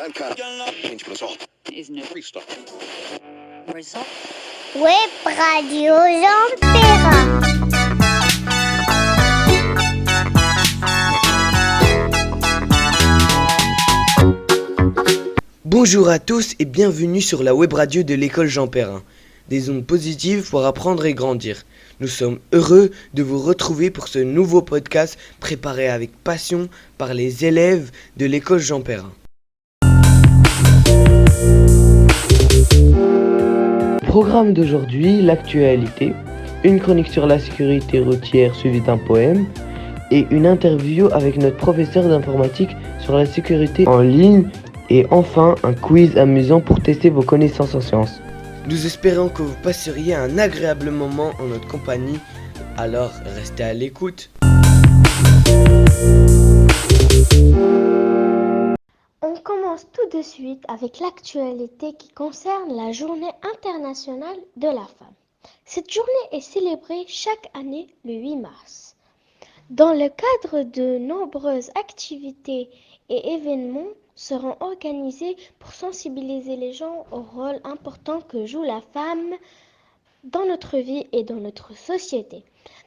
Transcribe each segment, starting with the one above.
Web Radio Jean Perrin. Bonjour à tous et bienvenue sur la web radio de l'école Jean Perrin. Des ondes positives pour apprendre et grandir. Nous sommes heureux de vous retrouver pour ce nouveau podcast préparé avec passion par les élèves de l'école Jean Perrin. Programme d'aujourd'hui, l'actualité, une chronique sur la sécurité routière suivie d'un poème et une interview avec notre professeur d'informatique sur la sécurité en ligne et enfin un quiz amusant pour tester vos connaissances en sciences. Nous espérons que vous passeriez un agréable moment en notre compagnie, alors restez à l'écoute. On commence tout de suite avec l'actualité qui concerne la Journée internationale de la femme. Cette journée est célébrée chaque année le 8 mars. Dans le cadre de nombreuses activités et événements seront organisés pour sensibiliser les gens au rôle important que joue la femme dans notre vie et dans notre société.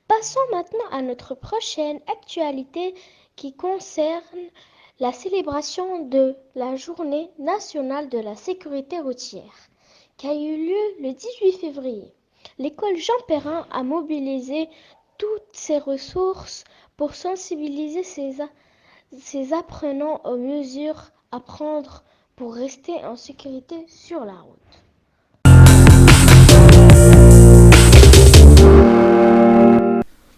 Passons maintenant à notre prochaine actualité qui concerne la célébration de la Journée nationale de la sécurité routière, qui a eu lieu le 18 février. L'école Jean Perrin a mobilisé toutes ses ressources pour sensibiliser ses apprenants aux mesures à prendre pour rester en sécurité sur la route.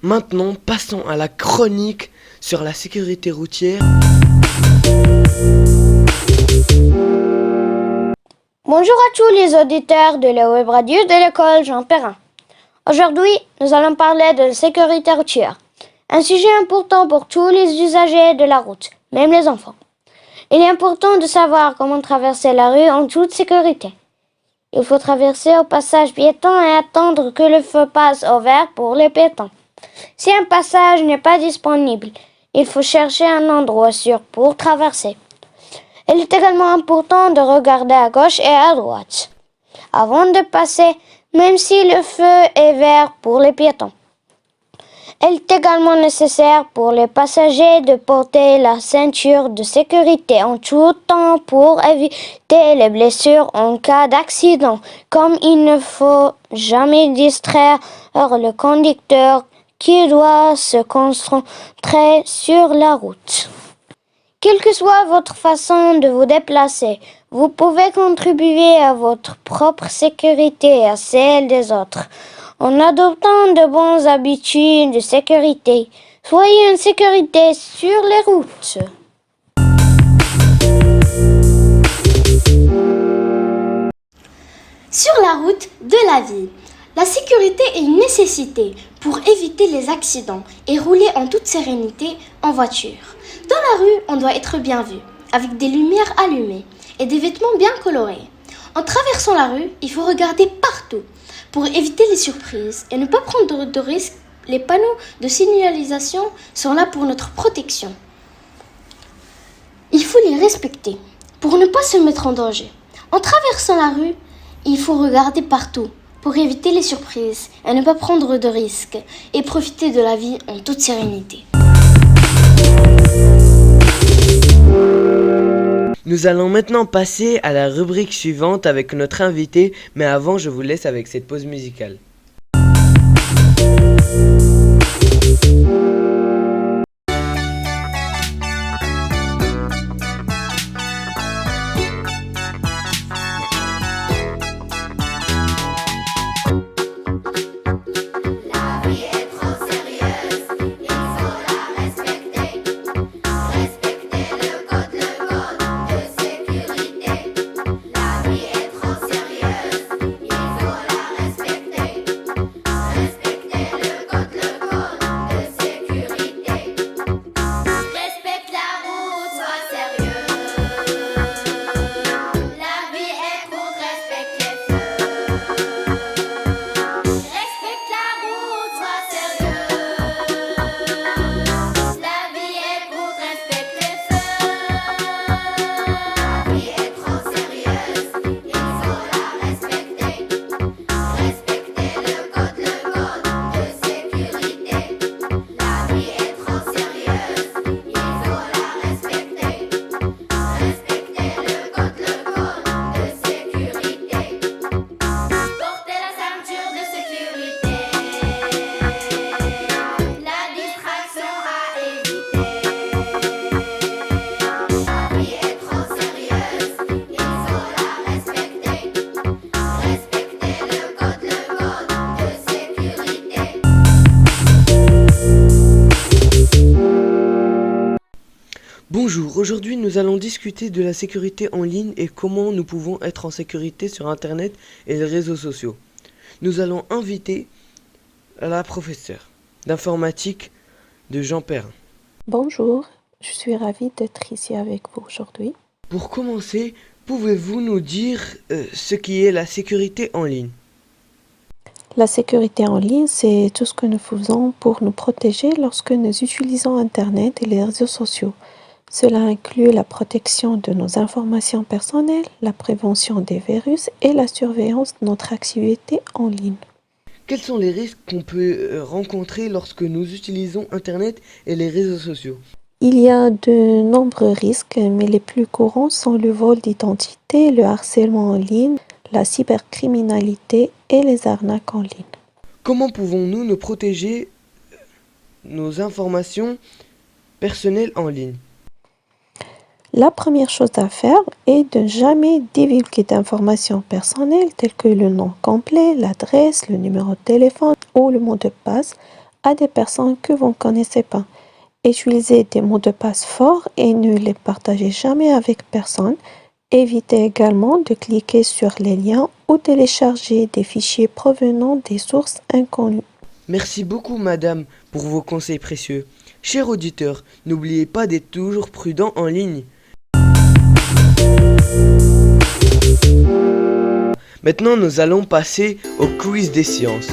Maintenant, passons à la chronique sur la sécurité routière. Bonjour à tous les auditeurs de la web radio de l'école Jean Perrin. Aujourd'hui, nous allons parler de la sécurité routière, un sujet important pour tous les usagers de la route, même les enfants. Il est important de savoir comment traverser la rue en toute sécurité. Il faut traverser au passage piéton et attendre que le feu passe au vert pour les piétons. Si un passage n'est pas disponible, il faut chercher un endroit sûr pour traverser. Il est également important de regarder à gauche et à droite avant de passer, même si le feu est vert pour les piétons. Il est également nécessaire pour les passagers de porter la ceinture de sécurité en tout temps pour éviter les blessures en cas d'accident, comme il ne faut jamais distraire le conducteur qui doit se concentrer sur la route. Quelle que soit votre façon de vous déplacer, vous pouvez contribuer à votre propre sécurité et à celle des autres en adoptant de bonnes habitudes de sécurité. Soyez en sécurité sur les routes. Sur la route de la ville, la sécurité est une nécessité pour éviter les accidents et rouler en toute sérénité en voiture. Dans la rue, on doit être bien vu, avec des lumières allumées et des vêtements bien colorés. En traversant la rue, il faut regarder partout pour éviter les surprises et ne pas prendre de risques. Les panneaux de signalisation sont là pour notre protection. Il faut les respecter pour ne pas se mettre en danger. En traversant la rue, il faut regarder partout pour éviter les surprises et ne pas prendre de risques et profiter de la vie en toute sérénité. Nous allons maintenant passer à la rubrique suivante avec notre invité, mais avant je vous laisse avec cette pause musicale. aujourd'hui, nous allons discuter de la sécurité en ligne et comment nous pouvons être en sécurité sur Internet et les réseaux sociaux. Nous allons inviter la professeure d'informatique de Jean Perrin. Bonjour, je suis ravie d'être ici avec vous aujourd'hui. Pour commencer, pouvez-vous nous dire ce qui est la sécurité en ligne ? La sécurité en ligne, c'est tout ce que nous faisons pour nous protéger lorsque nous utilisons Internet et les réseaux sociaux. Cela inclut la protection de nos informations personnelles, la prévention des virus et la surveillance de notre activité en ligne. Quels sont les risques qu'on peut rencontrer lorsque nous utilisons Internet et les réseaux sociaux ? Il y a de nombreux risques, mais les plus courants sont le vol d'identité, le harcèlement en ligne, la cybercriminalité et les arnaques en ligne. Comment pouvons-nous nous protéger nos informations personnelles en ligne ? La première chose à faire est de ne jamais divulguer d'informations personnelles telles que le nom complet, l'adresse, le numéro de téléphone ou le mot de passe à des personnes que vous ne connaissez pas. Utilisez des mots de passe forts et ne les partagez jamais avec personne. Évitez également de cliquer sur les liens ou télécharger des fichiers provenant des sources inconnues. Merci beaucoup, madame, pour vos conseils précieux. Chers auditeurs, n'oubliez pas d'être toujours prudent en ligne. Maintenant, nous allons passer au quiz des sciences.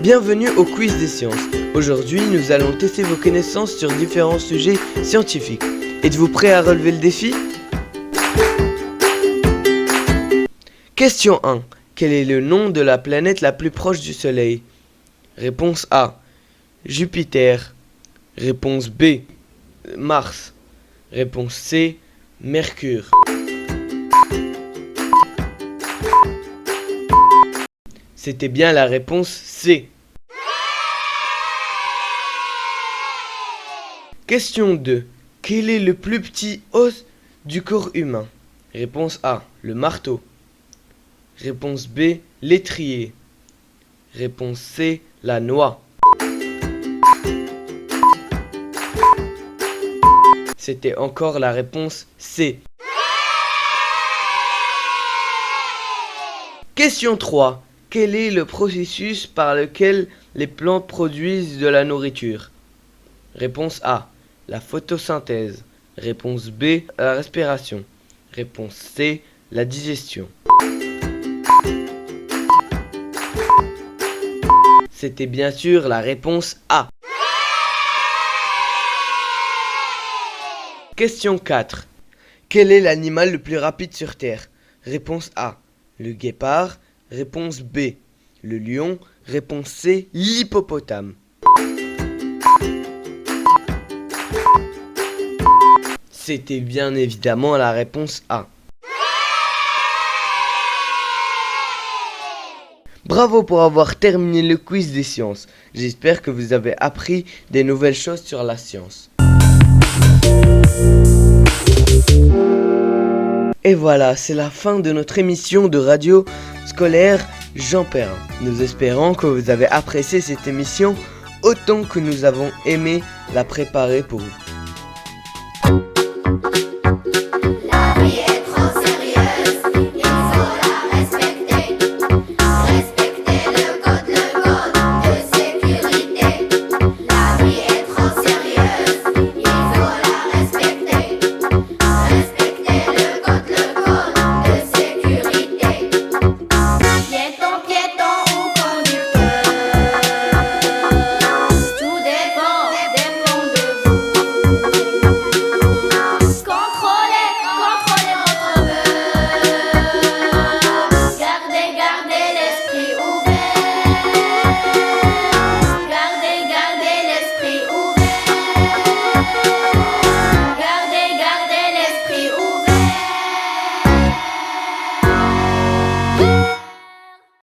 Bienvenue au quiz des sciences. Aujourd'hui, nous allons tester vos connaissances sur différents sujets scientifiques. Êtes-vous prêts à relever le défi ? Question 1. Quel est le nom de la planète la plus proche du Soleil ? Réponse A. Jupiter. Réponse B. Mars. Réponse C. Mercure. C'était bien la réponse C. Question 2. Quel est le plus petit os du corps humain ? Réponse A. Le marteau. Réponse B. L'étrier. Réponse C. La noix. C'était encore la réponse C. Question 3. Quel est le processus par lequel les plantes produisent de la nourriture ? Réponse A. La photosynthèse. Réponse B. La respiration. Réponse C. La digestion. C'était bien sûr la réponse A. Question 4. Quel est l'animal le plus rapide sur Terre ? Réponse A. Le guépard. Réponse B. Le lion. Réponse C. L'hippopotame. C'était bien évidemment la réponse A. Bravo pour avoir terminé le quiz des sciences. J'espère que vous avez appris des nouvelles choses sur la science. Et voilà, c'est la fin de notre émission de radio scolaire Jean Perrin. Nous espérons que vous avez apprécié cette émission autant que nous avons aimé la préparer pour vous.